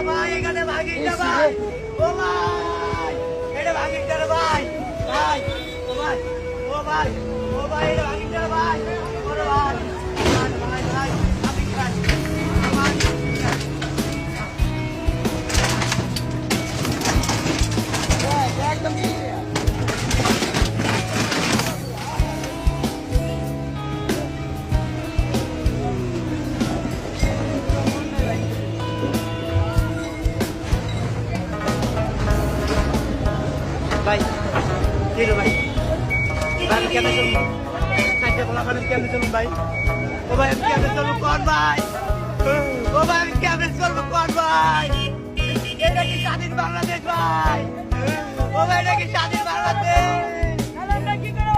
ভাই এখানে ভাগিস না ভাই। ও ভাই এটা ভাগিস না রে ভাই। ভাই ও ভাই ও ভাই ও ভাই এটা ভাগিস না রে ভাই। ওরে ভাই ভাই ভাই আপনি কি ভাই ভাই একদম ভাই কি রে ভাই ভাই কেমনে চলুন সাইকেল বলা করেন কেমনে চলুন ভাই ও ভাই আমি কেমনে চলুন কোন ভাই ও ভাই আমি কেমনে চলবো কোন ভাই এটা কি স্বাধীন বাংলাদেশ ভাই ও ভাই এটা কি স্বাধীন বাংলাদেশ